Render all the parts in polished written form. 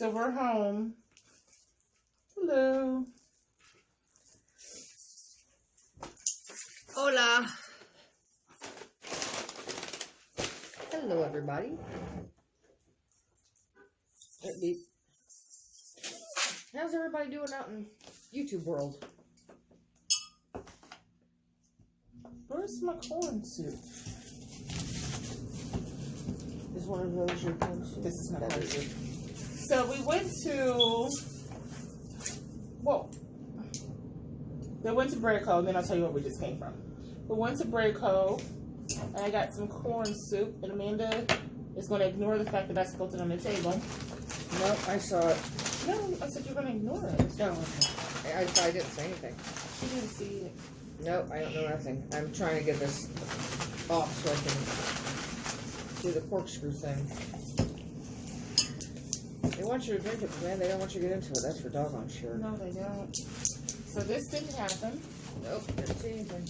So we're home. Hello. Hola. Hello, everybody. How's everybody doing out in YouTube world? Where's my corn soup? Is one of those your corn soup? This is my corn soup. So we went to... Whoa. They went to Braco, and then I'll tell you where we just came from. We went to Braco, and I got some corn soup, and Amanda is going to ignore the fact that I spilled it on the table. Nope, I saw it. No, I said you're going to ignore it. No, I didn't say anything. She didn't see it. Nope, I don't know nothing. I'm trying to get this off so I can do the corkscrew thing. They want you to drink it, man. They don't want you to get into it. That's for doggone sure. No, they don't. So this didn't happen. Nope, didn't see anything.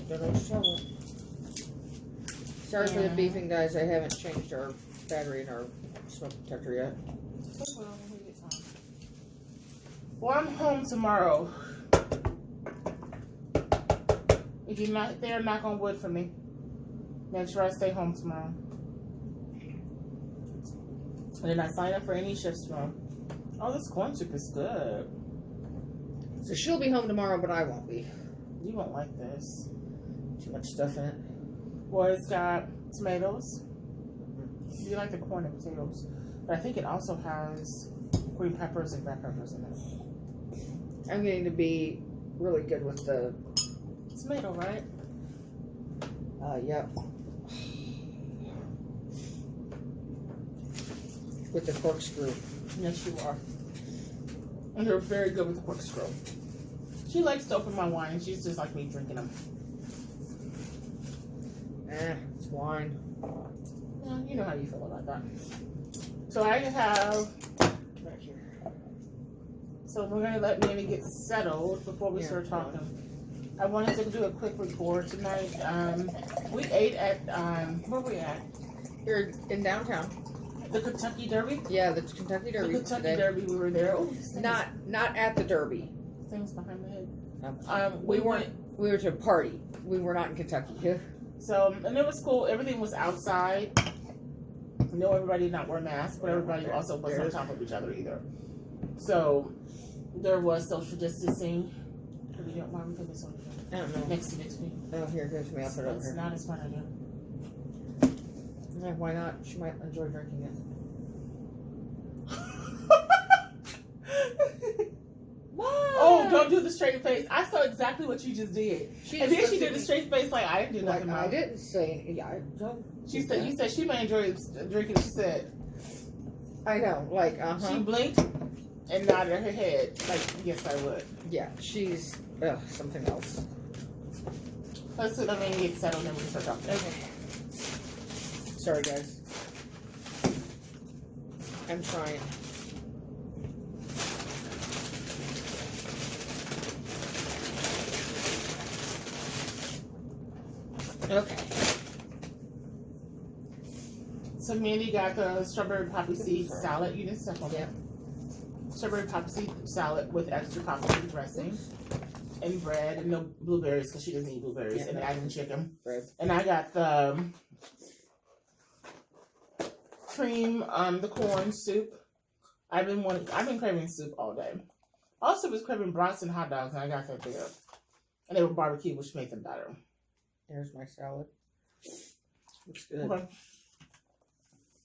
Don't know what you're talking about. Sorry for the beeping, guys. I haven't changed our battery in our smoke detector yet. Well, I'm home tomorrow. If you're not there, knock on wood for me. Make sure I stay home tomorrow. And then I sign up for any shifts tomorrow. Oh, this corn soup is good. So she'll be home tomorrow, but I won't be. You won't like this. Too much stuff in it. Well, it's got tomatoes. You like the corn and potatoes. But I think it also has green peppers and red peppers in it. I'm getting to be really good with the... Tomato, right? Yep. With the corkscrew. Yes, you are. And you're very good with the corkscrew. She likes to open my wine. She's just like me drinking them. It's wine. Yeah, you know how you feel about that. So I have... Back here. So we're going to let Manny get settled before we start talking. I wanted to do a quick report tonight. We ate at... where were we at? You're in downtown. The Kentucky Derby? Yeah, the Kentucky Derby. The Kentucky Derby, we were there. Oh, not at the Derby. Things behind my head. We were to a party. We were not in Kentucky. So, and it was cool. Everything was outside. No, everybody did not wear masks, but everybody also wasn't on top of each other either. So, there was social distancing. Why are we putting this on? I don't know. Next to me. Oh, here, go to me. I'll put it over here. It's not a smart idea. Yeah, why not? She might enjoy drinking it. Oh, don't do the straight face. I saw exactly what you just did. And then she did the straight face like I didn't do nothing. I didn't say anything. Yeah, I don't. She said, you said she may enjoy drinking. She said, I know, like, She blinked and nodded her head like, yes, I would. Yeah, she's something else. Let's let me get settled and we can start talking. Okay. Sorry, guys. I'm trying. Okay. So Mandy got the strawberry poppy seed salad. You didn't step on that. Strawberry poppy seed salad with extra poppy seed dressing and bread and no blueberries because she doesn't eat blueberries and adding chicken. Bread. And I got the cream, the corn soup. I've been craving soup all day. Also was craving brats and hot dogs and I got that there. And they were barbecue, which made them better. There's my salad. Looks good. Okay.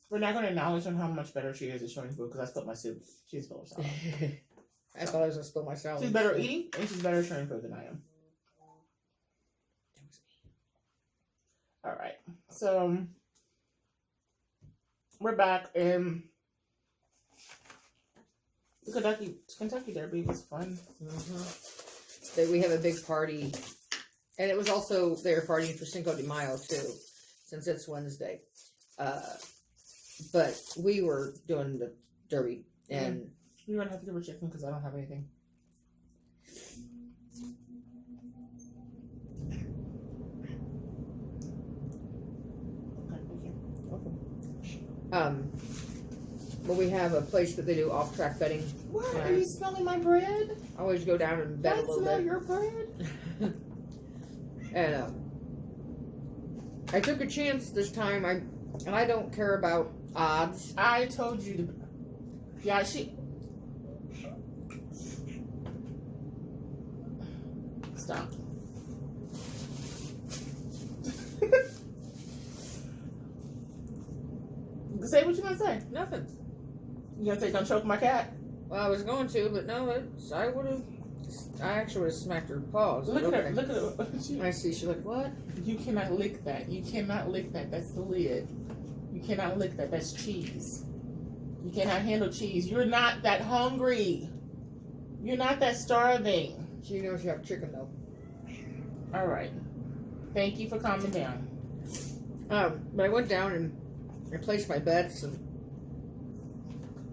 We're not going to acknowledge on how much better she is at showing food because I spilled my soup. She's full of salad. I thought I was going to spill my salad. She's better at eating and she's better at showing food than I am. All right. So we're back and the Kentucky Derby was fun. Mm-hmm. We have a big party. And it was also, they were partying for Cinco de Mayo, too, since it's Wednesday. But we were doing the Derby, and... You're going to have to give her chicken, because I don't have anything. Okay, thank you. Okay. But we have a place that they do off-track betting. What? Are you smelling my bread? I always go down and bet a little smell bit. your bread? And I took a chance this time. I don't care about odds. I told you to. Yeah, Stop. Say what you gonna say. Nothing. You gonna say don't choke my cat? Well, I was going to, but no, I would have. I actually would have smacked her paws. Look at her. Look at her. I see. She's like, what? You cannot lick that. You cannot lick that. That's the lid. You cannot lick that. That's cheese. You cannot handle cheese. You're not that hungry. You're not that starving. She knows you have chicken though. All right. Thank you for calming down. But I went down and replaced my bets and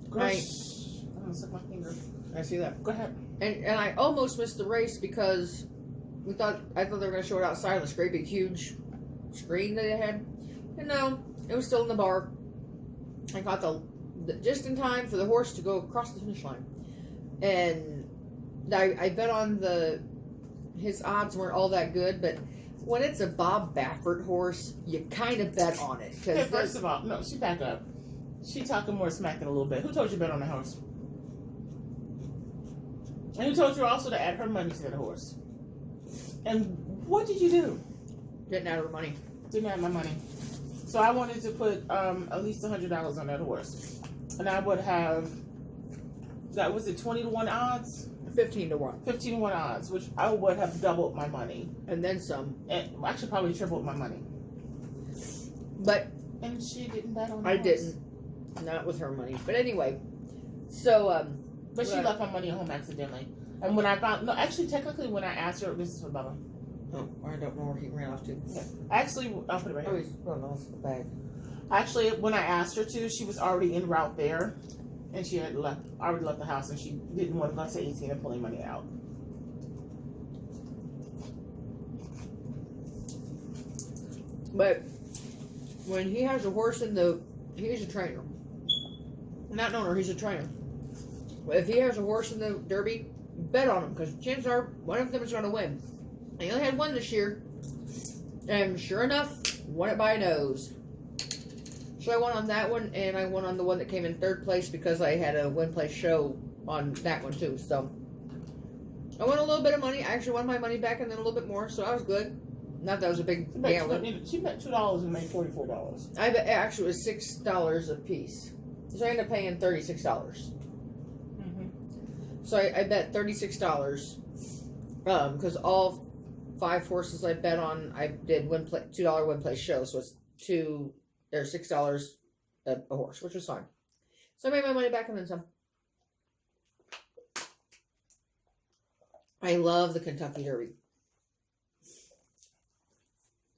I'm gonna suck my finger. I see that. Go ahead. And I almost missed the race because I thought they were going to show it outside on this great big huge screen that they had. And no, it was still in the bar. I got the just in time for the horse to go across the finish line. And I bet on his odds weren't all that good, but when it's a Bob Baffert horse, you kind of bet on it. Okay, first of all, no, she back up. She talking more smack than a little bit. Who told you to bet on the horse? And who told you also to add her money to that horse? And what did you do? Getting out of her money. Didn't add my money. So I wanted to put at least $100 on that horse. And I would have, that was it 20 to 1 odds? 15 to 1. 15 to 1 odds, which I would have doubled my money. And then some. And actually probably tripled my money. But. And she didn't bet on the I horse. didn't. Not with her money. But anyway. So, but she left my money at home accidentally. And when I found, no, actually, technically, when I asked her, this is for Bella. Oh, I don't know where he ran off to. Yeah. Actually, I'll put it right Oh, here. he's going off the bag. Actually, when I asked her to, she was already en route there. And she had already left the house, and she didn't want to go to 18 and pulling money out. But when he has a horse he's a trainer. Not an owner, he's a trainer. But if he has a horse in the Derby, bet on him, because chances are one of them is going to win. And he only had one this year, and sure enough, won it by a nose. So I won on that one, and I won on the one that came in third place because I had a win-place show on that one too. So I won a little bit of money. I actually won my money back and then a little bit more, so I was good. Not that was a big gamble. She bet $2 and made $44. I bet actually it was $6 a piece. So I ended up paying $36. Mm-hmm. So I bet $36. Because all 5 horses I bet on, I did $2 win place show. So it's $6 a horse, which was fine. So I made my money back and then some. I love the Kentucky Derby.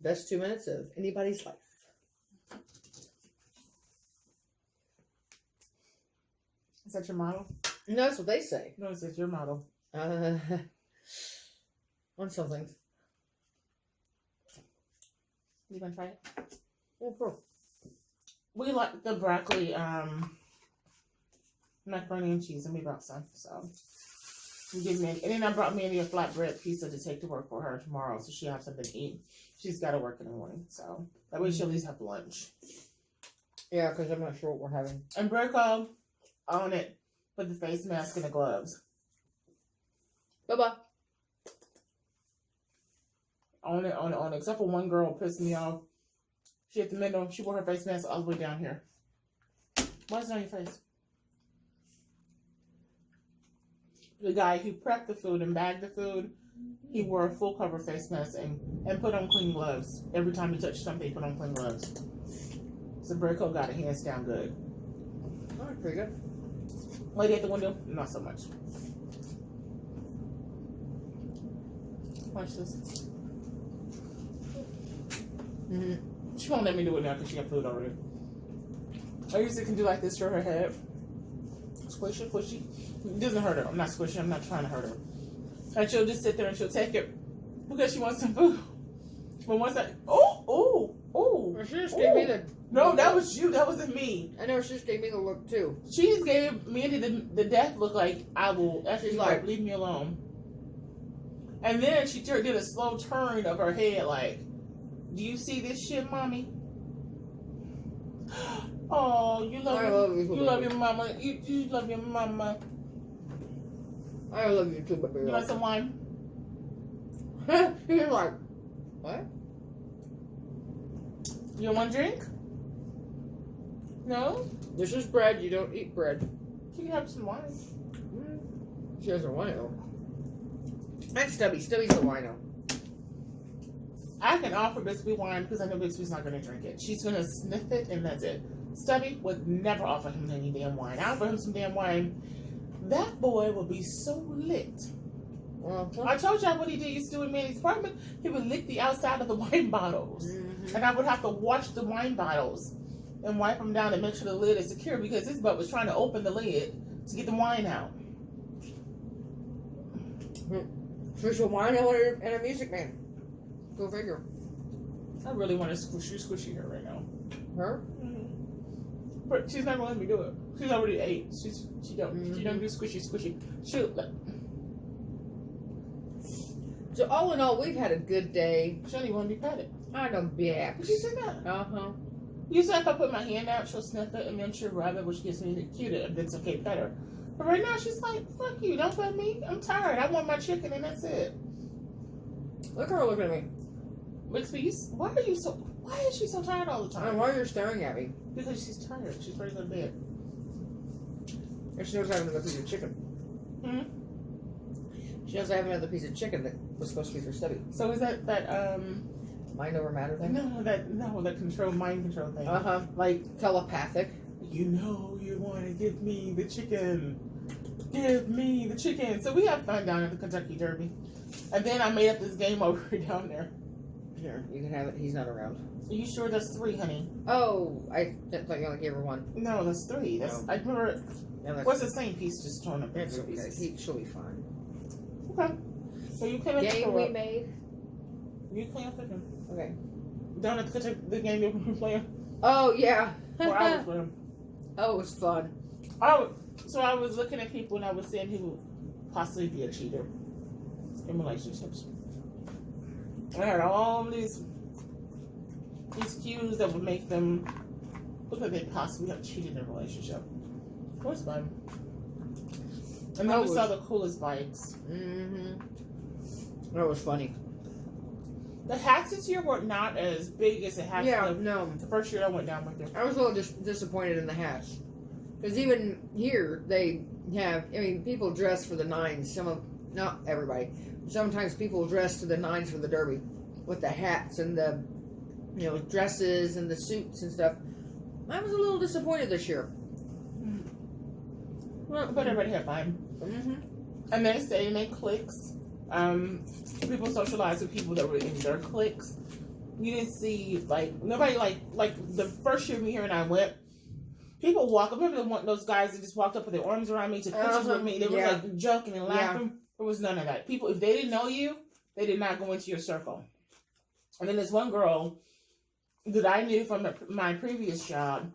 Best 2 minutes of anybody's life. Is that your model? No, that's what they say. No, it's your model. On something. You gonna try it? Oh, cool. We like the broccoli, macaroni and cheese, and we brought some. So you give me, and then I brought Mandy a flatbread pizza to take to work for her tomorrow, so she'll have something to eat. She's got to work in the morning, so that way she'll at least have lunch. Yeah, because I'm not sure what we're having. And Burko, on it, put the face mask and the gloves. Bye-bye. On it. Except for one girl pissed me off. She at the middle. She wore her face mask all the way down here. Why is it on your face? The guy who prepped the food and bagged the food, he wore a full cover face mask and put on clean gloves. Every time he touched something, he put on clean gloves. So Burko got it hands down good. All right, pretty good. Lady at the window, not so much. Watch this. Mm-hmm. She won't let me do it now because she got food already. I usually can do like this to her head. Squish it, push it. It doesn't hurt her. I'm not squishing. I'm not trying to hurt her. And she'll just sit there and she'll take it because she wants some food. But once I, Well, she just gave me No, that was you. That wasn't me. I know, she just gave me the look too. She just gave Mandy the death look like I will. She's like, leave me alone. And then she did a slow turn of her head, like, do you see this shit, mommy? Oh, you love you love your mama. You love your mama. I love you too, baby. You want some wine? You're like, what? You want drink? No? This is bread. You don't eat bread. You can have some wine. She has a wino. That's Stubby. Stubby's the wino. I can offer Biscuit wine because I know Biscuit's not going to drink it. She's going to sniff it and that's it. Stubby would never offer him any damn wine. I offer him some damn wine. That boy will be so lit. I told y'all what he did used to do in Manny's apartment. He would lick the outside of the wine bottles. And I would have to wash the wine bottles and wipe them down and make sure the lid is secure because his butt was trying to open the lid to get the wine out. She's a wino and a music man. Go figure. I really want to squishy her right now. Her? But she's not gonna let me do it. She's already 8. She don't do squishy. Shoot. So all in all, we've had a good day. She don't even want to be petted. I know, yeah. She said that. Usually if I put my hand out, she'll sniff it and then she'll rub it, which gives me the cute if it's okay, pet her. But right now she's like, fuck you, don't pet me. I'm tired. I want my chicken and that's it. Look at her looking at me. Why is she so tired all the time? And why are you staring at me? Because she's tired. She's ready to go to bed. And she knows I have another piece of chicken. She knows I have another piece of chicken that was supposed to be for Stubby. So is that mind over matter thing? No, that mind control thing. Like telepathic. You know you want to give me the chicken. Give me the chicken. So we have fun down at the Kentucky Derby. And then I made up this game over down there. Here, you can have it. He's not around. Are you sure that's 3, honey? Oh, I thought you only gave her 1. No, that's 3. That's I remember. What's the same piece just torn up? It's okay. She'll be fine. Okay. So you clean up game the we made. You clean up the game. Okay. Down at the game you were playing. Oh yeah. Where I was playing. Oh, it was fun. So I was looking at people and I was saying who would possibly be a cheater in relationships. I had all these cues that would make them look like they possibly have cheated in a relationship. It was fun. And then we saw the coolest bikes. That was funny. The hats this year were not as big as the hats the first year I went down with them. I was a little disappointed in the hats. Because even here, they have, people dress for the 9s. Not everybody. Sometimes people dress to the 9s for the Derby. With the hats and the, dresses and the suits and stuff. I was a little disappointed this year. Well, but everybody had fun. And they stayed in their cliques. People socialized with people that were in their cliques. You didn't see, nobody, the first year me here and I went, people walk up. Remember those guys that just walked up with their arms around me, took pictures with me. They were joking and laughing. Yeah. There was none of that. People, if they didn't know you, they did not go into your circle. And then this one girl that I knew from my previous job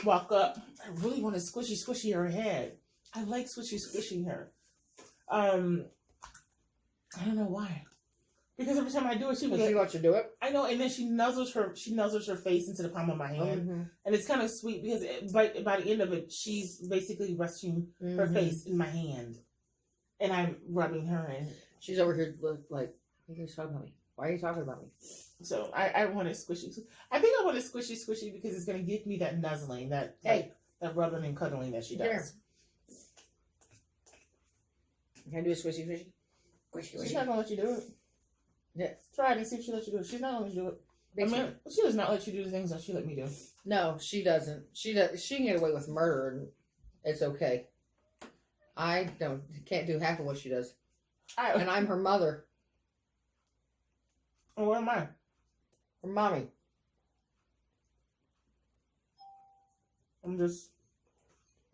walk up. I really want to squishy her head. I like squishing her. I don't know why. Because every time I do it, she lets you do it. I know, and then she nuzzles her face into the palm of my hand, and it's kind of sweet because by the end of it, she's basically resting her face in my hand, and I'm rubbing her in. She's over here like, why are you talking about me? Why are you talking about me? So I want to squishy. I think I want to squishy because it's going to give me that nuzzling, that rubbing and cuddling that she does. There. Can I do a squishy? She's not going to let you do it. Yeah. Try it and see if she lets you do it. She's not going to let you do it. She does not let you do the things that she let me do. No, she doesn't. She can get away with murder and it's okay. I can't do half of what she does. And I'm her mother. And what am I? Her mommy.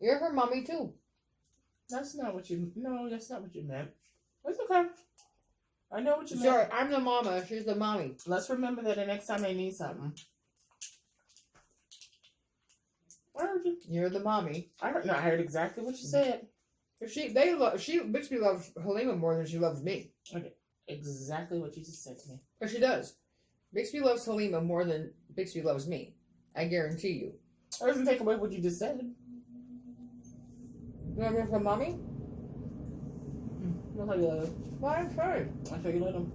You're her mommy too. That's not what you meant. It's okay. I know what you meant. Sorry, I'm the mama. She's the mommy. Let's remember that the next time they need something. I heard you. You're the mommy. I heard exactly what you said. Bixby loves Halima more than she loves me. Okay. Exactly what you just said to me. But she does. Bixby loves Halima more than Bixby loves me. I guarantee you. It doesn't take away what you just said. You want to go for mommy? I'll tell you later. Well, I'm sorry. I'll tell you later.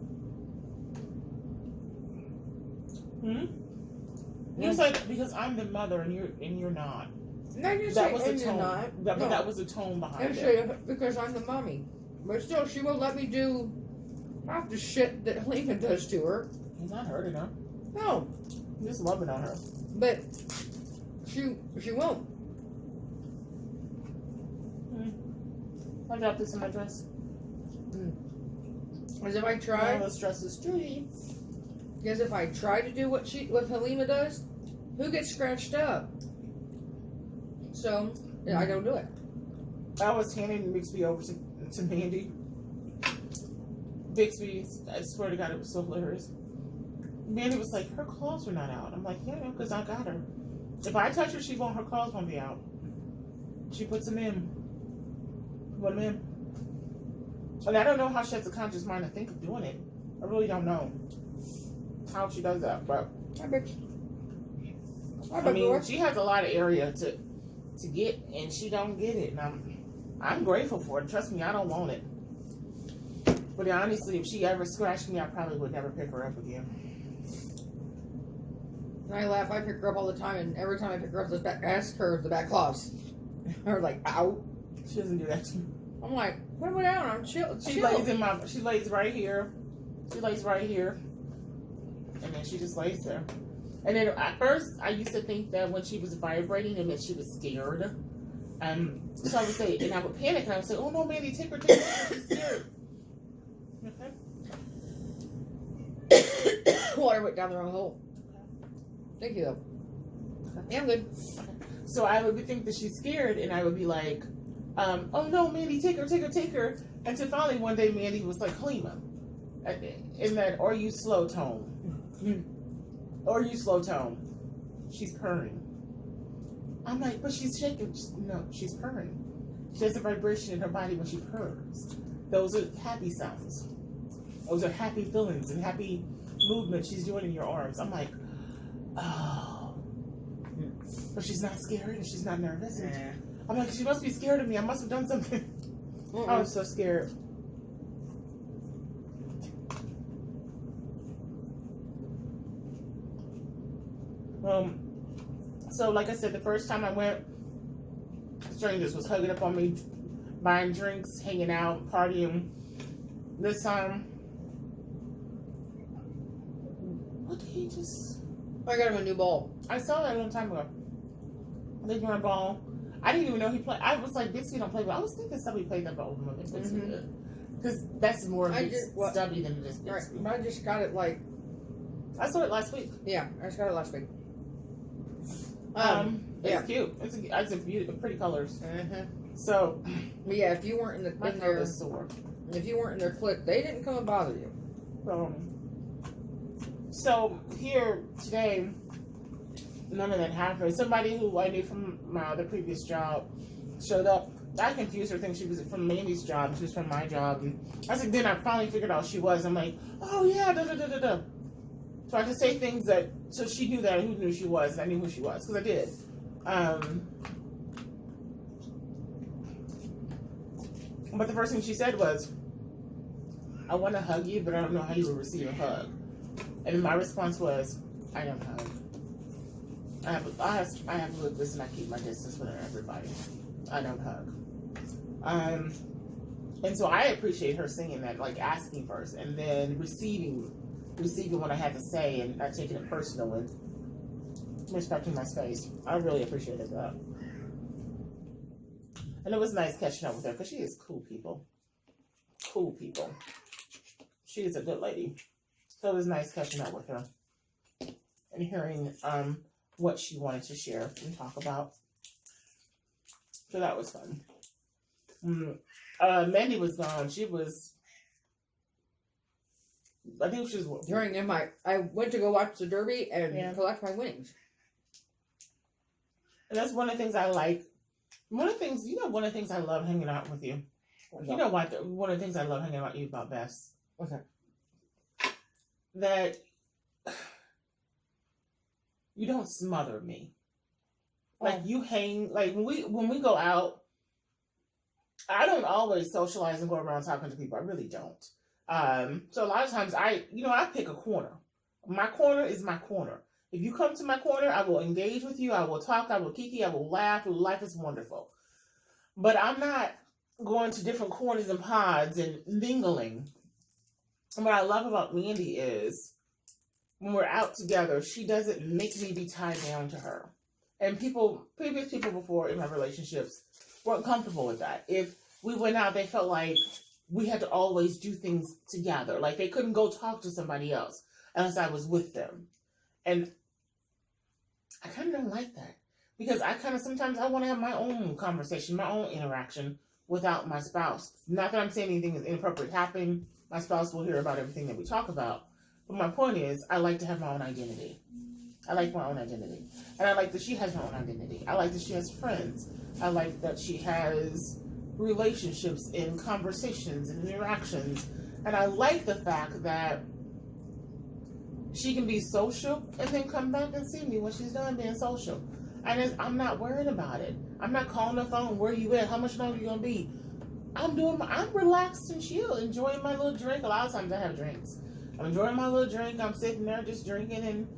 You said because I'm the mother and you're not. No, you That say was the and you're tone. not. But No. that was the tone behind And it. because I'm the mommy. But still, she won't let me do half the shit that Halima does to her. He's not hurting her. No. He's just loving on her. But she won't. I dropped this in my dress. Because if I try, This dress is Judy. because if I try to do what Halima does, who gets scratched up? So I don't do it. I was handing Bixby over to Mandy. Bixby, I swear to God, it was so hilarious. Mandy was like, her clothes were not out. I'm like, yeah, because I got her. If I touch her, her clothes won't be out. She puts them in. Put them in. And I don't know how she has a conscious mind to think of doing it. I really don't know how she does that, but I bet. I mean, she has a lot of area to get, and she don't get it. And I'm grateful for it. Trust me, I don't want it. But honestly, if she ever scratched me, I probably would never pick her up again. And I laugh. I pick her up all the time, and every time I pick her up, I ask her the back claws. Her like, ow. She doesn't do that to me. I'm like, put me down. I'm chill. She lays right here. She lays right here. And then she just lays there. And then at first, I used to think that when she was vibrating, it meant she was scared. So I would say, and I would panic, and I would say, oh no, Mandy, take her, she's scared. Okay. Water went down the wrong hole. Thank you, though. Yeah, I'm good. So I would think that she's scared, and I would be like, oh no, Mandy, take her. Until finally one day, Mandy was like, Halima, in that, or you slow tone. She's purring. I'm like, but she's shaking. No, she's purring. She has a vibration in her body when she purrs. Those are happy sounds. Those are happy feelings and happy movements she's doing in your arms. I'm like, oh. But she's not scared and she's not nervous. And I'm like, she must be scared of me. I must have done something. I was so scared. So like I said, the first time I went, strangers was hugging up on me, buying drinks, hanging out, partying. This time, what did he just? I got him a new ball. I saw that a long time ago. They got a ball. I didn't even know he played. I was like, Bixby don't play ball. I was thinking somebody played that ball with Bixby. Because that's more Stubby than it is Bixby. Right. I just got it like. I saw it last week. Yeah, I just got it last week. It's cute. It's a beautiful, pretty colors. So, but yeah, if you weren't in their store, if you weren't in their clique, they didn't come and bother you. So here today, none of that happened. Somebody who I knew from my other previous job showed up. I confused her, thinking she was from Mandy's job. She was from my job. And I said, then I finally figured out she was. I'm like, oh yeah, da da da da da. So I had to say things that, so she knew that, who knew she was, and I knew who she was, because I did. But the first thing she said was, I want to hug you, but I don't know how you will receive a hug. And my response was, I don't hug. I have lupus and I keep my distance with everybody. I don't hug. And so I appreciate her saying that, like asking first, and then receiving what I had to say and not taking it personal and respecting my space. I really appreciated that. And it was nice catching up with her because she is cool people. Cool people. She is a good lady. So it was nice catching up with her and hearing what she wanted to share and talk about. So that was fun. Mandy was gone. I think she was I went to go watch the Derby and collect my winnings. And that's one of the things I like. One of the things, one of the things I love hanging out with you. You know what? One of the things I love hanging out with you about Bess. What's that? That you don't smother me. Like you hang, like when we go out, I don't always socialize and go around talking to people. I really don't. So a lot of times I pick a corner. My corner is my corner. If you come to my corner, I will engage with you. I will talk. I will kiki. I will laugh. Life is wonderful. But I'm not going to different corners and pods and mingling. And what I love about Mandy is when we're out together, she doesn't make me be tied down to her. And previous people before in my relationships weren't comfortable with that. If we went out, they felt like we had to always do things together. Like they couldn't go talk to somebody else unless I was with them. And I kind of don't like that. Because sometimes I want to have my own conversation, my own interaction without my spouse. Not that I'm saying anything is inappropriate happening. My spouse will hear about everything that we talk about. But my point is, I like to have my own identity. I like my own identity. And I like that she has her own identity. I like that she has friends. I like that she has relationships and conversations and interactions. And I like the fact that she can be social and then come back and see me when she's done being social. And I'm not worried about it. I'm not calling the phone, where you at? How much longer you gonna be? I'm relaxed and chill, enjoying my little drink. A lot of times I have drinks. I'm enjoying my little drink. I'm sitting there just drinking and,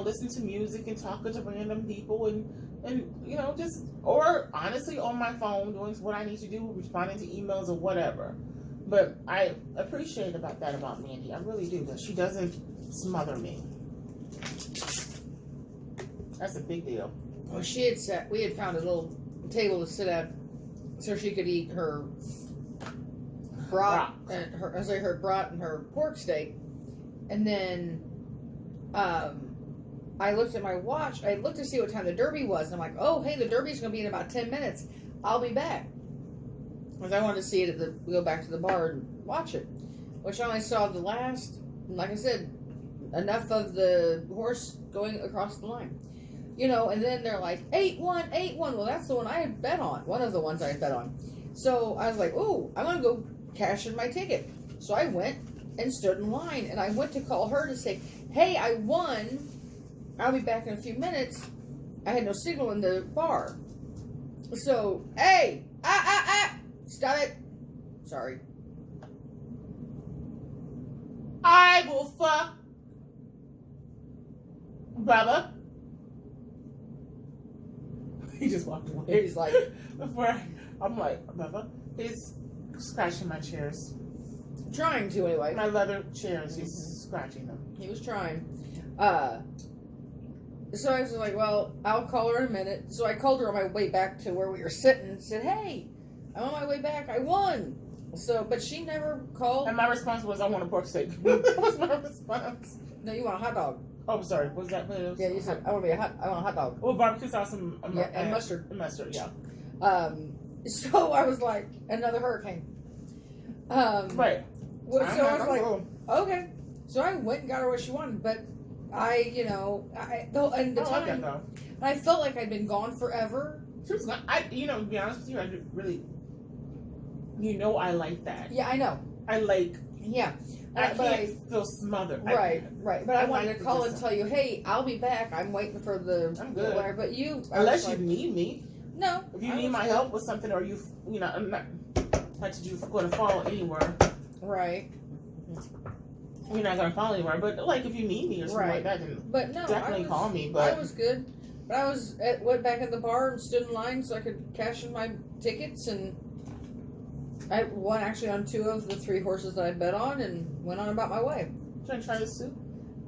listening to music and talking to random people and or honestly on my phone doing what I need to do, responding to emails or whatever. But I appreciate that about Mandy. I really do, that she doesn't smother me. That's a big deal. Well, we had found a little table to sit at so she could eat her brat and her brat and her pork steak. And then I looked at my watch. I looked to see what time the derby was, and I'm like, oh, hey, the derby's going to be in about 10 minutes. I'll be back. Because I wanted to see it go back to the bar and watch it. Which I only saw the last, like I said, enough of the horse going across the line. And then they're like, 8-1, 8-1. Well, that's the one I had bet on. One of the ones I had bet on. So I was like, oh, I'm going to go cash in my ticket. So I went and stood in line. And I went to call her to say, hey, I won. I'll be back in a few minutes. I had no signal in the bar. So, hey, stop it. Sorry. I will fuck Bubba. He just walked away. He's like, I'm like, Bubba. He's scratching my chairs. Trying to, anyway. My leather chairs. He's scratching them. He was trying. So I was like, well, I'll call her in a minute. So I called her on my way back to where we were sitting and said, hey, I'm on my way back. I won. So, but she never called. And my response was, I want a pork steak. That was my response. No, you want a hot dog. Oh, I'm sorry. What was that? Yeah, you said, I want a hot dog. Well, barbecue sauce and mustard. And mustard, yeah. So I was like, another hurricane. Right. Well, so I was like, okay. So I went and got her what she wanted, but I felt like I'd been gone forever. She was not, to be honest with you, I didn't really, I like that. Yeah, I know. I like, yeah. I can't feel smothered. Right. But I wanted to call and tell you, hey, I'll be back. I'm waiting for I'm good. Whatever. But you, unless you need me. No. If you need my help with something, or I'm not like you going to fall anywhere. Right. You're not going to fall anywhere. But like if you need me or something like that, then definitely call me. But I was good. But went back in the bar and stood in line so I could cash in my tickets, and I won actually on 2 of the 3 horses that I bet on, and went on about my way. Trying to try the soup?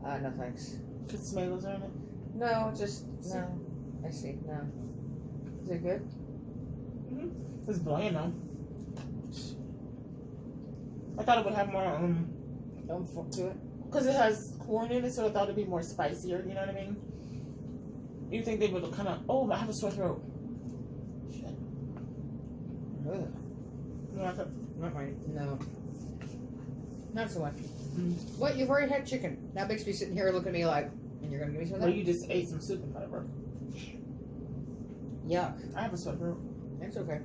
No thanks. Put tomatoes on it? No, just no. I see. No. Is it good? Mm-hmm. It's bland though. I thought it would have more fuck to it. Because it has corn in it, so I thought it'd be more spicier. You know what I mean? You think they would kind of? Oh, I have a sore throat. Shit. Ugh. No. Not so much. Mm-hmm. What? You've already had chicken. Now Bixby's be sitting here looking at me like, and you're gonna give me some of that? Well, you just ate some soup in front of her. Yuck. I have a sore throat. It's okay.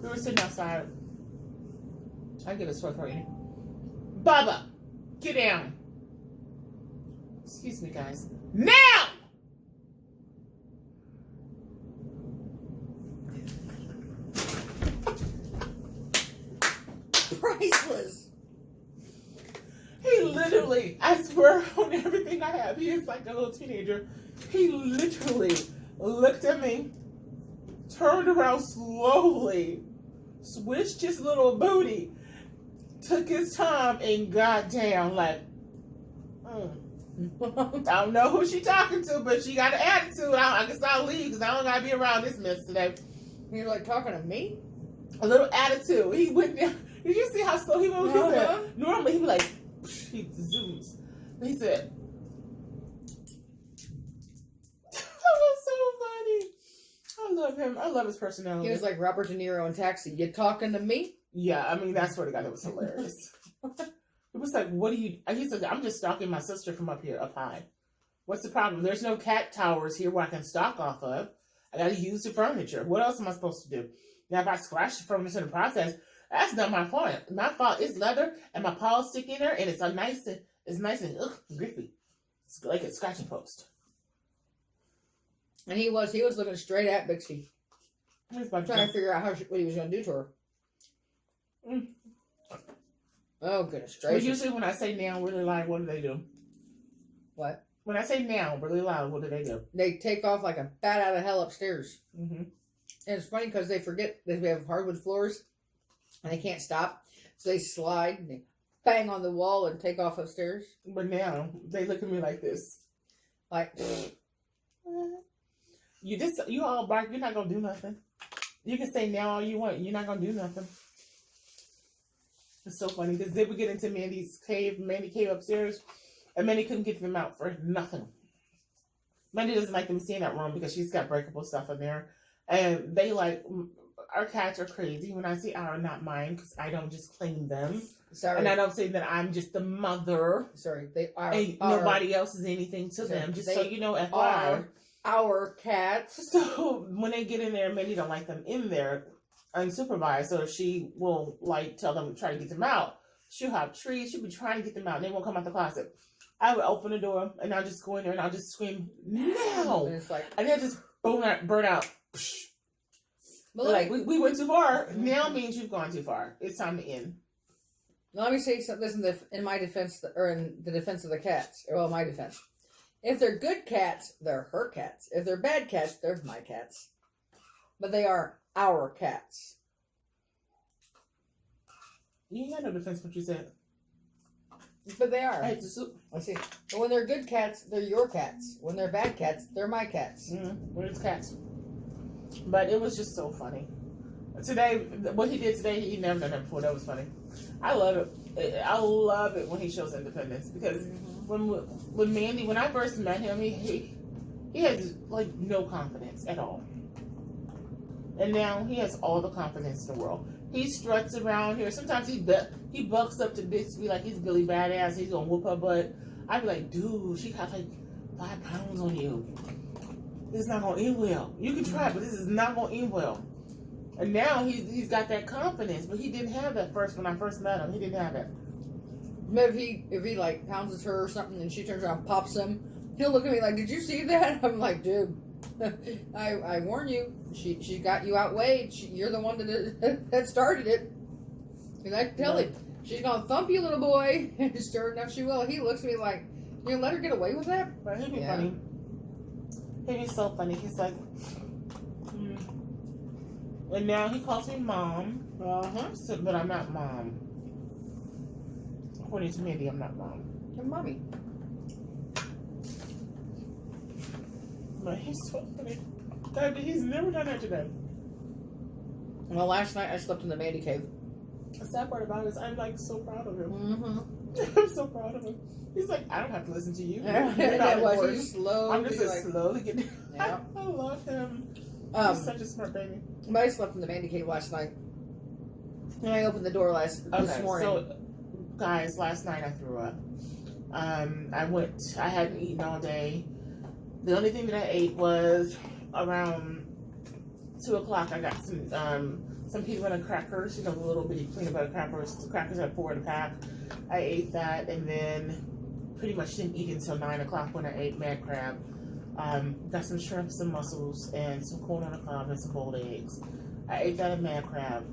We were sitting outside. I get a sore throat. Bubba, get down. Excuse me, guys. Now! Priceless. He literally, I swear on everything I have, he is like a little teenager. He literally looked at me, turned around slowly, switched his little booty, took his time, and got down like, I don't know who she talking to, but she got an attitude. I guess I'll leave because I don't got to be around this mess today. You're like talking to me? A little attitude. He went down. Did you see how slow he went? He said, normally he'd be like, he zooms. But he said, that was so funny. I love him. I love his personality. He was like Robert De Niro in Taxi. You talking to me? Yeah, I mean, that's what God, it was hilarious. It was like, what do you... He said, I'm just stalking my sister from up here, up high. What's the problem? There's no cat towers here where I can stalk off of. I got to use the furniture. What else am I supposed to do? Now, if I scratch the furniture in the process, that's not my fault. My fault. It's leather, and my paws stick in there, and it's nice and grippy. It's like a scratching post. And he was looking straight at Bixby, trying to figure out what he was going to do to her. Oh, goodness gracious. But usually when I say now really loud, what do they do? What? When I say now really loud, what do they do? They take off like a bat out of hell upstairs. Mm-hmm. And it's funny because they forget that we have hardwood floors and they can't stop. So they slide and they bang on the wall and take off upstairs. But now they look at me like this. Like, you all bark, you're not going to do nothing. You can say now all you want, you're not going to do nothing. It's so funny because they would get into Mandy cave upstairs, and Mandy couldn't get them out for nothing. Mandy doesn't like them seeing that room because she's got breakable stuff in there. And they like, our cats are crazy. When I say our, not mine, because I don't just clean them. Sorry. And I don't say that I'm just the mother. Sorry, they are. And nobody else is anything to them. Just so you know, FYI. Our cats. So when they get in there, Mandy don't like them in there unsupervised. So she will like tell them, try to get them out. She'll have trees. She'll be trying to get them out. And they won't come out the closet. I would open the door and I'll just go in there and I'll just scream, no! And it's like, and they'll just burn out. But like, we went too far. Now means you've gone too far. It's time to end. Now, let me say something in my defense, or in the defense of the cats. Well, my defense. If they're good cats, they're her cats. If they're bad cats, they're my cats. But they are our cats. You ain't got no defense for what you said. But they are. I hate the soup. Let's see. But when they're good cats, they're your cats. When they're bad cats, they're my cats. When it's cats. But it was just so funny. Today, what he did today, he never done that before. That was funny. I love it. I love it when he shows independence because when Mandy, when I first met him, he has like no confidence at all, and now he has all the confidence in the world. He struts around here. Sometimes he bucks up to Bixby like he's Billy Badass. He's gonna whoop her butt. I'd be like, dude, she got like 5 pounds on you. This is not gonna end well. You can try, but this is not gonna end well. And now he's got that confidence, but he didn't have that when I first met him. He didn't have it. But if he like pounds her or something and she turns around and pops him, he'll look at me like, did you see that? I'm like, dude, I warn you, she got you outweighed. You're the one that started it. And I tell him, she's gonna thump you, little boy. Sure enough, she will. He looks at me like, you let her get away with that? But he'd be funny. He'd be so funny. He's like, And now he calls me mom. So, but I'm not mom. According to Mandy, I'm not mom. You're mommy. But he's so funny. God, he's never done that today. Well, last night I slept in the Mandy cave. The sad part about it is I'm like so proud of him. Mm-hmm. I'm so proud of him. He's like, I don't have to listen to you. You're not important. I'm just like, slowly getting. Yeah. I love him. He's such a smart baby. But I slept in the Mandy cave last night. And I opened the door this morning. So, guys, last night I threw up. I hadn't eaten all day. The only thing that I ate was around 2 o'clock, I got some peanut butter crackers, the little bitty peanut butter crackers. The crackers are 4 in a pack. I ate that, and then pretty much didn't eat until 9 o'clock when I ate mad crab. Got some shrimp, some mussels, and some corn on the cob, and some boiled eggs. I ate that in mad crab.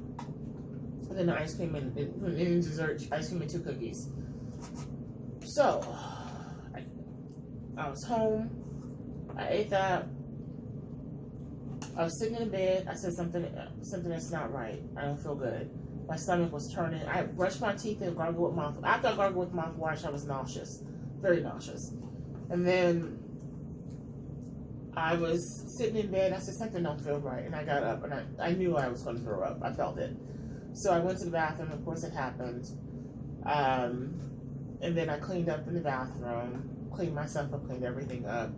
And then the ice cream and dessert, ice cream and 2 cookies. So, I was home. I ate that. I was sitting in bed. I said something that's not right. I don't feel good. My stomach was turning. I brushed my teeth and gargled with mouth. After I gargled with mouthwash, I was nauseous, very nauseous. And then I was sitting in bed. I said something don't feel right, and I got up and I knew I was going to throw up. I felt it. So I went to the bathroom. Of course, it happened. And then I cleaned up in the bathroom, cleaned myself up, cleaned everything up.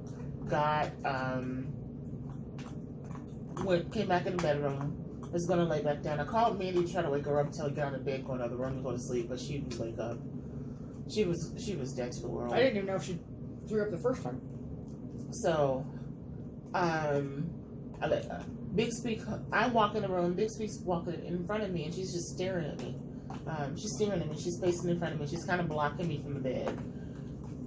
Came back in the bedroom, was gonna lay back down. I called Mandy to try to wake her up, tell her to get out of bed, go in the other room, and go to sleep, but she didn't wake up. She was dead to the world. I didn't even know if she threw up the first time. So, I walk in the room, Big Speak's walking in front of me, and she's just staring at me. She's staring at me, she's facing in front of me, she's kind of blocking me from the bed.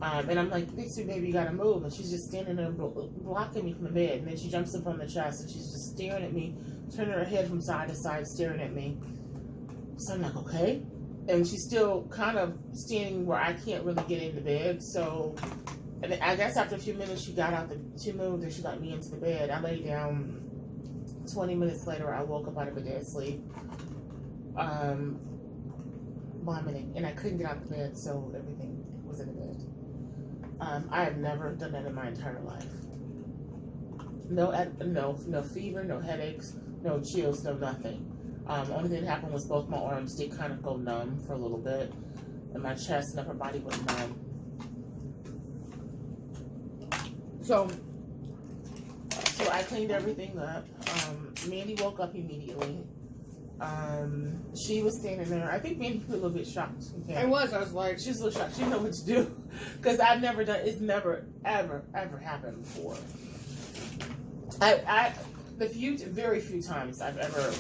And I'm like, Big Speak, baby, you gotta move. And she's just standing there blocking me from the bed. And then she jumps up on the chest and she's just staring at me, turning her head from side to side, staring at me. So I'm like, okay. And she's still kind of standing where I can't really get into bed. So, and I guess after a few minutes, she moved and she got me into the bed. I lay down. 20 minutes later, I woke up out of a dead sleep, vomiting, and I couldn't get out of the bed, so everything was in the bed. I have never done that in my entire life. No fever, no headaches, no chills, no nothing. Only thing that happened was both my arms did kind of go numb for a little bit, and my chest and upper body was numb. So I cleaned everything up. Mandy woke up immediately. She was standing there. I think Mandy was a little bit shocked. Okay? I was like, she was a little shocked. She didn't know what to do. Because I've never done, it's never, ever, ever happened before. Very few times I've ever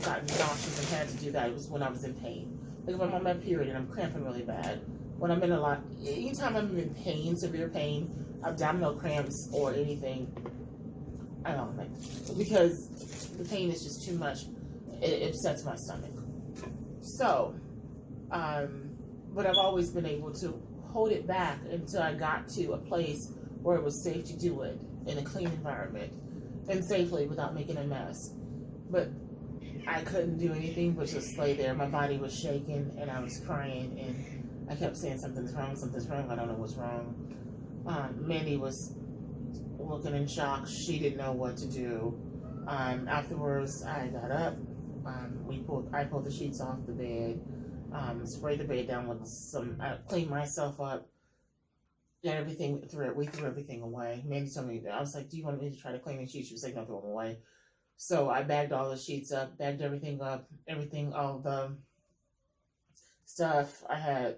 gotten nauseous and had to do that, it was when I was in pain. Like if I'm on my period and I'm cramping really bad. When I'm in anytime I'm in pain, severe pain, abdominal cramps or anything, I don't like, because the pain is just too much. It upsets my stomach. So, but I've always been able to hold it back until I got to a place where it was safe to do it in a clean environment and safely without making a mess. But I couldn't do anything but just lay there. My body was shaking and I was crying and I kept saying something's wrong, I don't know what's wrong. Mandy was looking in shock. She didn't know what to do. Afterwards, I got up. I pulled the sheets off the bed, sprayed the bed down with I cleaned myself up, and we threw everything away. Mandy told me, I was like, do you want me to try to clean the sheets? She was like, no, throw them away. So I bagged all the sheets up, bagged everything up, all the stuff I had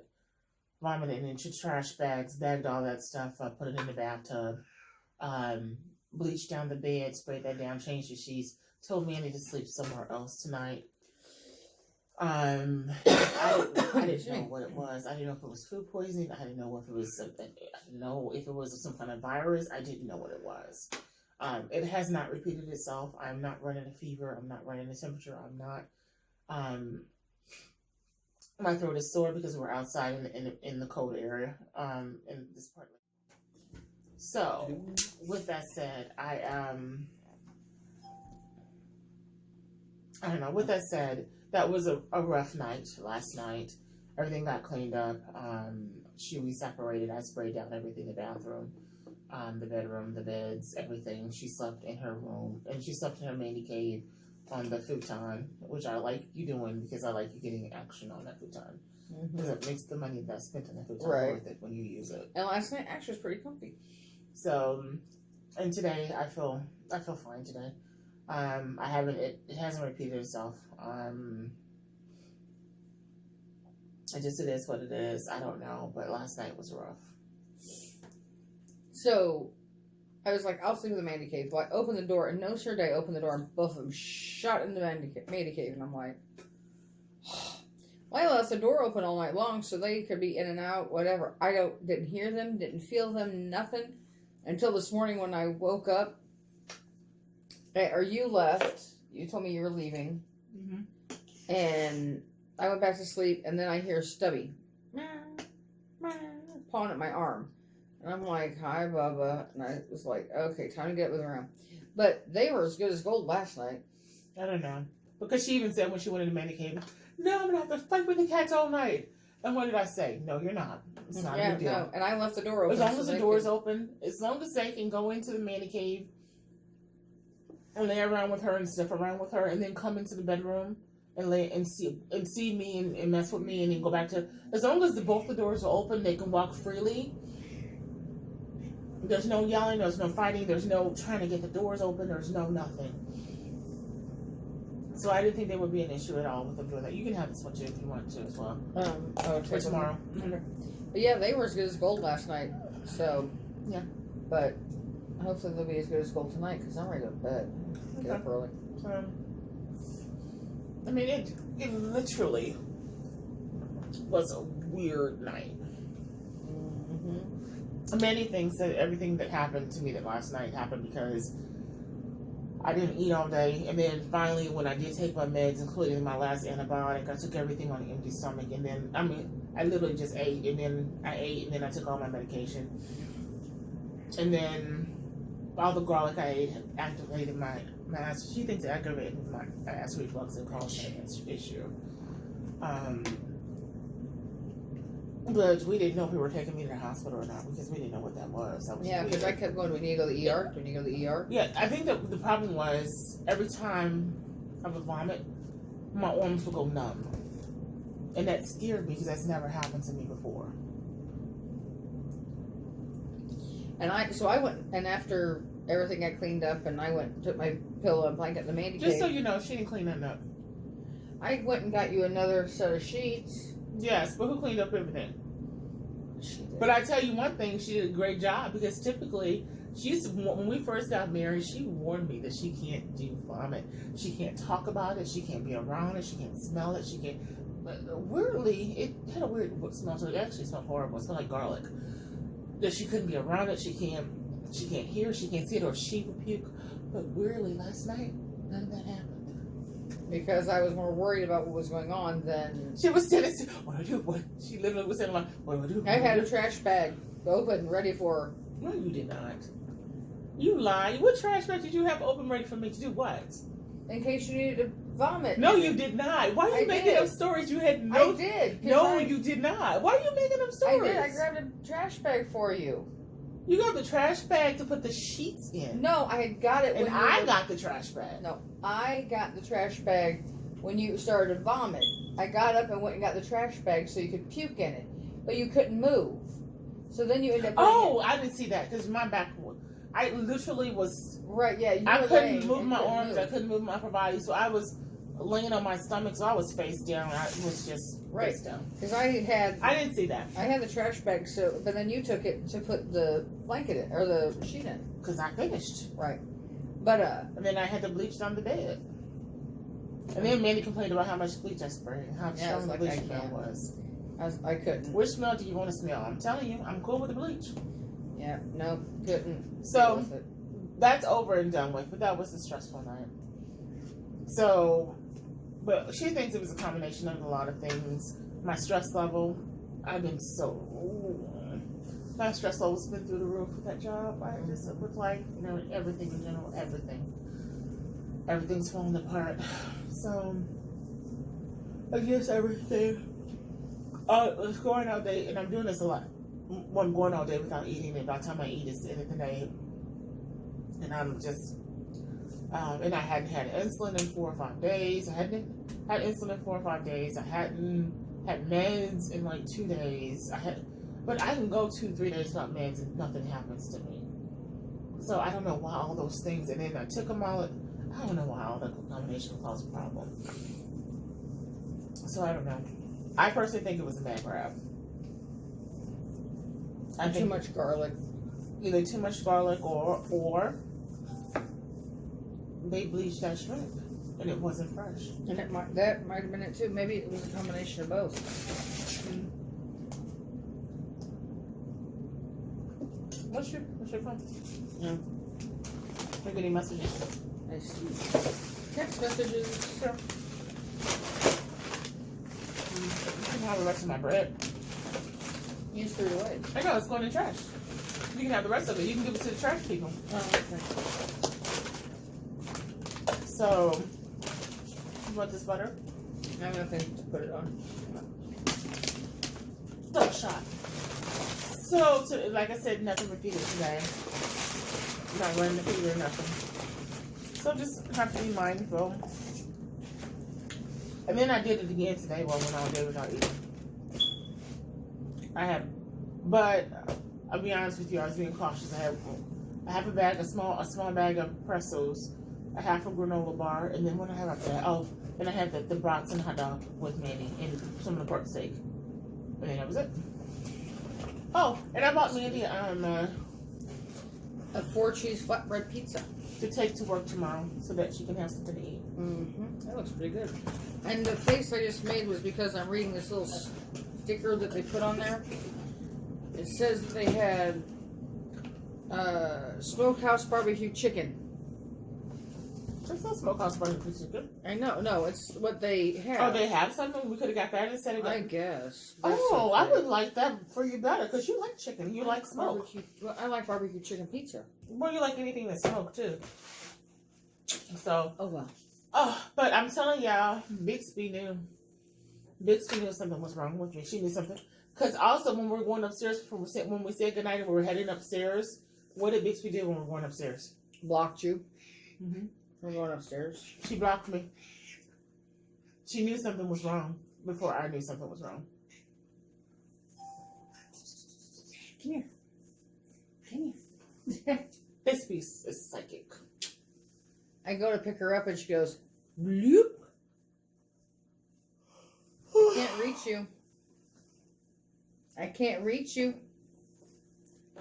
vomited into trash bags, bagged all that stuff up, put it in the bathtub, bleached down the bed, sprayed that down, changed the sheets, told Mandy to sleep somewhere else tonight. I didn't know what it was. I didn't know if it was food poisoning. I didn't know if it was something. I didn't know if it was some kind of virus. I didn't know what it was. It has not repeated itself. I'm not running a fever. I'm not running a temperature. I'm not. My throat is sore because we're outside in the cold area. In this part. So, with that said, I don't know. With that said, that was a rough night last night. Everything got cleaned up. We separated. I sprayed down everything in the bathroom, the bedroom, the beds, everything. She slept in her room, and she slept in her Mandy cave on the futon, which I like you doing because I like you getting action on that futon. Because it makes the money that's spent on that futon worth it when you use it. And last night actually was pretty comfy. So, and today I feel fine today. It hasn't repeated itself. It is what it is. I don't know, but last night was rough. So, I was like, I'll sleep in the Mandy cave. Well, I opened the door, and no sure day, I opened the door, and both of them shot in the Mandy cave, and I'm like, well, I left the door open all night long, so they could be in and out, whatever. I didn't hear them, didn't feel them, nothing, until this morning when I woke up. Or you left. You told me you were leaving, and I went back to sleep, and then I hear Stubby pawing at my arm. And I'm like, hi, Bubba. And I was like, okay, time to get with around. But they were as good as gold last night. I don't know. Because she even said when she went in the Mandy cave, no, I'm going to have to fight with the cats all night. And what did I say? No, you're not. It's not a big deal. No. And I left the door open. As long as the door is open, as long as they can go into the Mandy cave and lay around with her and stuff around with her, and then come into the bedroom and lay and see me and mess with me, and then go back to. As long as both the doors are open, they can walk freely. There's no yelling. There's no fighting. There's no trying to get the doors open. There's no nothing. So I didn't think there would be an issue at all with them doing that. You can have this one too if you want to as well. For tomorrow. But yeah, they were as good as gold last night. So yeah. But hopefully they'll be as good as gold tonight because I'm ready to go to bed. Get up early. I mean, it literally was a weird night. Many things that everything that happened to me that last night happened because I didn't eat all day, and then finally when I did take my meds, including my last antibiotic, I took everything on an empty stomach, and then I literally just ate, and then I took all my medication, and then all the garlic I ate activated my acid. She thinks it aggravated my acid reflux and caused an issue. But we didn't know if we were taking me to the hospital or not because we didn't know what that was. Yeah, because I kept going, do we need to go to the ER? Do we need to go to the ER? Yeah, I think that the problem was every time I would vomit, my arms would go numb. And that scared me because that's never happened to me before. And I went, and after everything got cleaned up, and I went and took my pillow and blanket in the Mandy cave. Just so you know, she didn't clean nothing up. I went and got you another set of sheets. Yes, but who cleaned up everything? She did. But I tell you one thing, she did a great job because typically, when we first got married, she warned me that she can't do vomit. She can't talk about it. She can't be around it. She can't smell it. She can't. Weirdly, it had a weird smell to it. It actually smelled horrible. It smelled like garlic. That she couldn't be around it. She can't hear. She can't see it, or she would puke. But weirdly, last night, none of that happened. Because I was more worried about what was going on than... She was saying, what do I do? What? She literally was saying, like, what do I do? I had a trash bag open, ready for her. No, you did not. You lied. What trash bag did you have open, ready for me to do what? In case you needed to vomit. No, you did not. Why are you making up stories you had no... I did. No, you did not. Why are you making up stories? I did. I grabbed a trash bag for you. You got the trash bag to put the sheets in. No, I had got it when I got the trash bag. No, I got the trash bag when you started to vomit. I got up and went and got the trash bag so you could puke in it, but you couldn't move. So then you ended up... Oh, I didn't see that because my back... I literally was... Right, yeah. I couldn't move my arms. I couldn't move my upper body, so I was laying on my stomach, so I was face down. I was just face down. Because I didn't see that. I had the trash bag, but then you took it to put the blanket in, or the sheet in. Because I finished. Right. But, and then I had to bleach on the bed. And then Mandy complained about how much bleach I sprayed and how strong the bleach smell was. I couldn't. Which smell do you want to smell? I'm telling you, I'm cool with the bleach. Yeah, no, couldn't. So, that's over and done with, but that was a stressful night. So, but she thinks it was a combination of a lot of things. My stress level, my stress level's been through the roof with that job. I just look like, everything in general, everything's falling apart. So, I guess everything. It's going all day, and I'm doing this a lot. I'm going all day without eating, and by the time I eat, it's the end of the day. And I'm just, and I hadn't had insulin in 4 or 5 days. I hadn't had insulin in 4 or 5 days. I hadn't had meds in like 2 days. But I can go 2-3 days without meds and nothing happens to me. So I don't know why all those things, and then I took them all. I don't know why all that combination caused a problem. So I don't know. I personally think it was a bad grab. Too much garlic. either too much garlic or they bleached that shrimp and it wasn't fresh. And that might have been it too. Maybe it was a combination of both. What's your phone? Yeah. Are you getting messages? I see. Text messages. Sure. You can have the rest of my bread. You threw it away. I know, it's going in the trash. You can have the rest of it. You can give it to the trash people. Oh, okay. So, you want this butter? I have nothing to put it on. Double shot. So, like I said, nothing repeated today. Not running the fever or nothing. So just have to be mindful. And then I did it again today when I was there without eating. But I'll be honest with you, I was being cautious. I have a bag, a small bag of pretzels, a half a granola bar, and then what I have after that? Oh, and I had the brats and hot dog with Mandy and some of the pork steak. And then that was it. Oh, and I bought Mandy a 4-cheese flatbread pizza to take to work tomorrow so that she can have something to eat. That looks pretty good. And the face I just made was because I'm reading this little sticker that they put on there. It says that they had smokehouse barbecue chicken. It's not smokehouse barbecue chicken. I know, no, it's what they have. Oh, they have something? We could have got that instead of... I guess. Oh, I would like that for you better because you like chicken. You like smoke. Barbecue. Well, I like barbecue chicken pizza. Well, you like anything that's smoked too. So... Oh, well. Oh, but I'm telling y'all, Bixby knew. Bixby knew something was wrong with me. She knew something. Because also, when we were going upstairs, when we said goodnight and we were heading upstairs, what did Bixby do when we were going upstairs? Blocked you. Mm-hmm. We're going upstairs. She blocked me. She knew something was wrong before I knew something was wrong. Come here. Come here. This piece is psychic. I go to pick her up and she goes, bloop. I can't reach you. I can't reach you.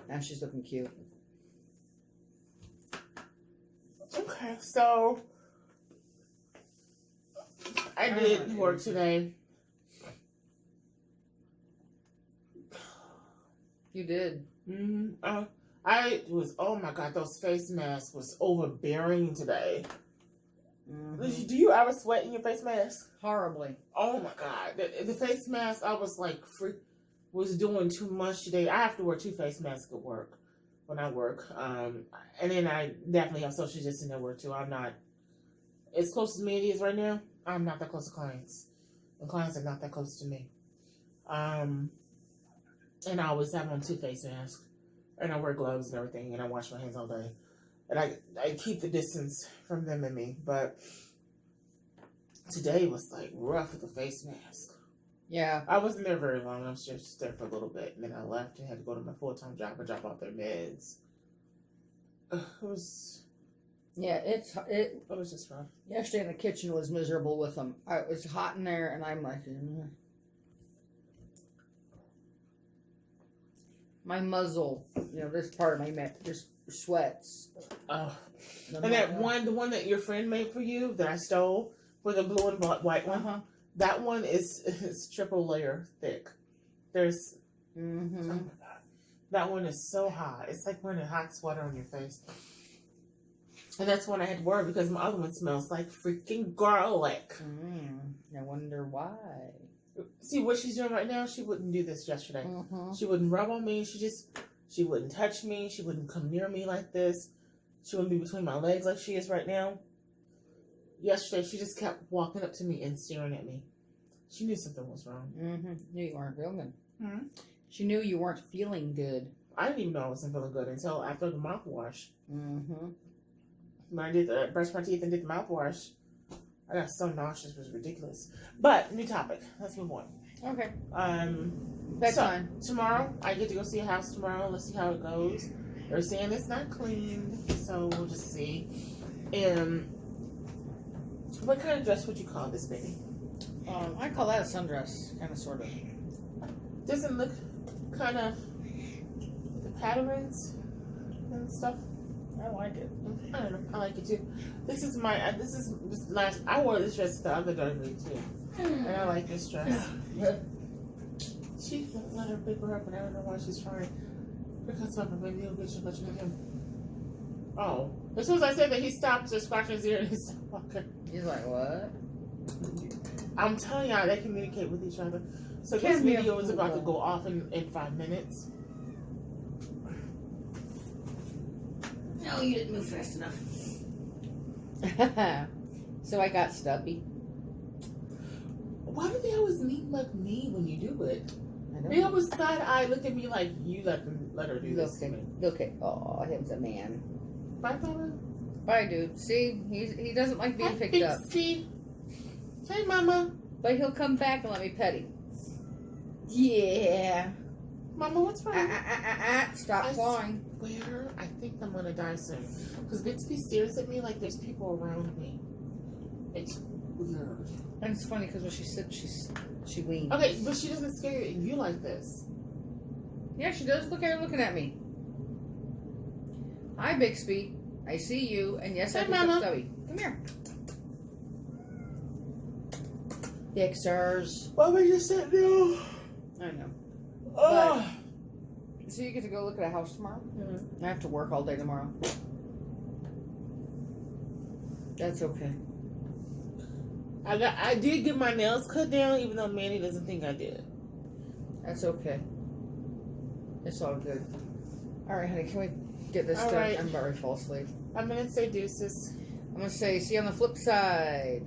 Now she's looking cute. Okay, so I did work today. You did. I was, oh my God, those face masks was overbearing today. Do you ever sweat in your face mask? Horribly. Oh my God. The face mask, I was like, was doing too much today. I have to wear 2 face masks at work when I work. And then I definitely have social distancing at work too. I'm not, as close as me is right now, I'm not that close to clients. And clients are not that close to me. And I always have on 2 face masks. And I wear gloves and everything, and I wash my hands all day. And I keep the distance from them and me. But today was like rough with the face mask. Yeah. I wasn't there very long. I was just there for a little bit. And then I left and had to go to my full-time job and drop off their meds. It was... Yeah, it was just rough. Yesterday in the kitchen was miserable with them. It was hot in there, and I'm like... My muzzle, this part of my neck just sweats. Oh. And the one that your friend made for you that I stole, with the blue and white one, that one is triple layer thick. There's, oh my God. That one is so hot. It's like wearing a hot sweater on your face. And that's one I had to wear because my other one smells like freaking garlic. I wonder why. See what she's doing right now? She wouldn't do this yesterday. She wouldn't rub on me. She wouldn't touch me. She wouldn't come near me like this. She wouldn't be between my legs like she is right now. Yesterday, she just kept walking up to me and staring at me. She knew something was wrong. Knew you weren't feeling good. She knew you weren't feeling good. I didn't even know I wasn't feeling good until after the mouthwash. When I brushed my teeth and did the mouthwash, I got so nauseous, it was ridiculous. But, new topic. Let's move on. Okay. Bedtime. So, tomorrow, I get to go see a house tomorrow. Let's see how it goes. They're saying it's not clean, so we'll just see. What kind of dress would you call this, baby? I call that a sundress, kind of, sort of. Doesn't look kind of the patterns. and stuff. I like it. I don't know. I like it too. This is last. I wore this dress the other derby too, and I like this dress. She won't let her pick her up, and I don't know why she's trying. Because my baby will get you much of him. Oh, as soon as I said that, he stopped just scratching his ear and he stopped walking. He's like, what? I'm telling y'all, they communicate with each other. So this video is about to go off in 5 minutes. No, you didn't move fast enough. So I got stubby. Why do they always mean like me when you do it? They know. always side eye look at me like you let her do this to me. Look at, oh, him's a man. Bye, Papa. Bye, dude. See, he doesn't like being picked up. Hey, Mama. But he'll come back and let me pet him. Yeah. Mama, what's wrong? Stop clawing. Where? I think I'm gonna die soon. Because Bixby stares at me like there's people around me. It's weird. And it's funny because when she sits, she leans. Okay, but she doesn't scare you like this. Yeah, she does. Look at her looking at me. Hi, Bixby. I see you, and yes, I Hey, picked up Mama. Stubby. Come here. Fixers. Why would you sit down? I know. Oh. So you get to go look at a house tomorrow? Mm-hmm. I have to work all day tomorrow. That's okay. I did get my nails cut down, even though Manny doesn't think I did. That's okay. It's all good. All right, honey, can we get this All done? right. I'm about to fall asleep. I'm gonna say deuces. I'm gonna say, see you on the flip side.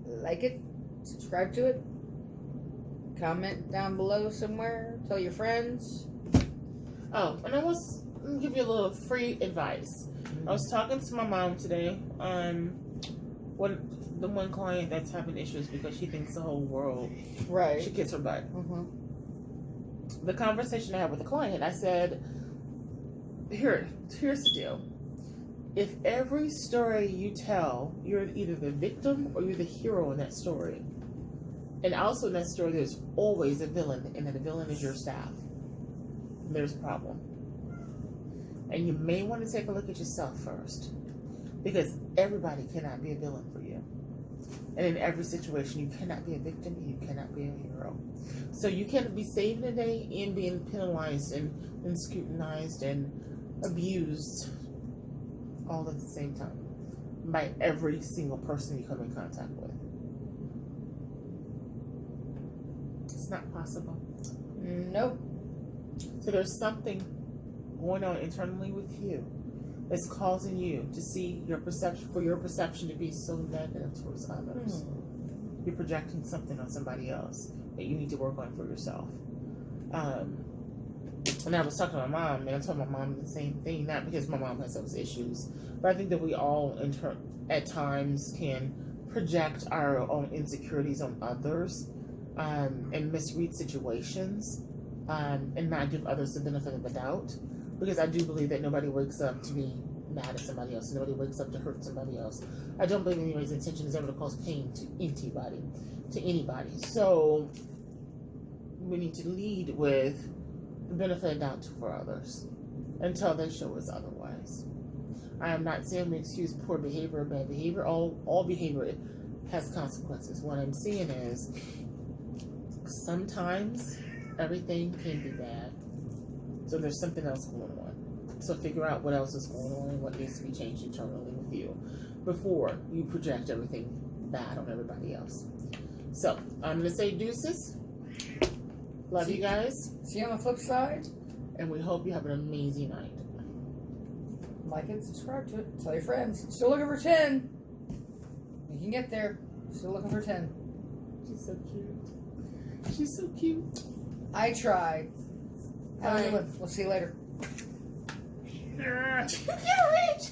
Like it, subscribe to it, comment down below somewhere, tell your friends. Oh, and I was gonna give you a little free advice. I was talking to my mom today. The one client that's having issues because she thinks the whole world Right. should kiss her butt. Mm-hmm. The conversation I had with the client, I said, here's the deal. If every story you tell, you're either the victim or you're the hero in that story. And also in that story, there's always a villain, and the villain is your staff. There's a problem. And you may want to take a look at yourself first. Because everybody cannot be a villain for you. And in every situation, you cannot be a victim, and you cannot be a hero. So you can't be saving the day and being penalized and scrutinized and abused all at the same time by every single person you come in contact with. It's not possible. Nope. So there's something going on internally with you that's causing you to see your perception to be so negative towards others. You're projecting something on somebody else that you need to work on for yourself. And I was talking to my mom, and I told my mom the same thing, not because my mom has those issues, but I think that we all, at times, can project our own insecurities on others and misread situations and not give others the benefit of the doubt. Because I do believe that nobody wakes up to be mad at somebody else. Nobody wakes up to hurt somebody else. I don't believe anybody's intention is ever to cause pain to anybody. So we need to lead with the benefit of doubt for others until they show us otherwise. I am not saying we excuse poor behavior or bad behavior. All behavior has consequences. What I'm saying is sometimes everything can be bad. So there's something else going on. So figure out what else is going on and what needs to be changed internally with you before you project everything bad on everybody else. So I'm going to say deuces. Love you guys. See you on the flip side. And we hope you have an amazing night. Like it, subscribe to it, tell your friends. Still looking for 10. We can get there. Still looking for 10. She's so cute. She's so cute. I tried. Have a good one. We'll see you later. You can't reach.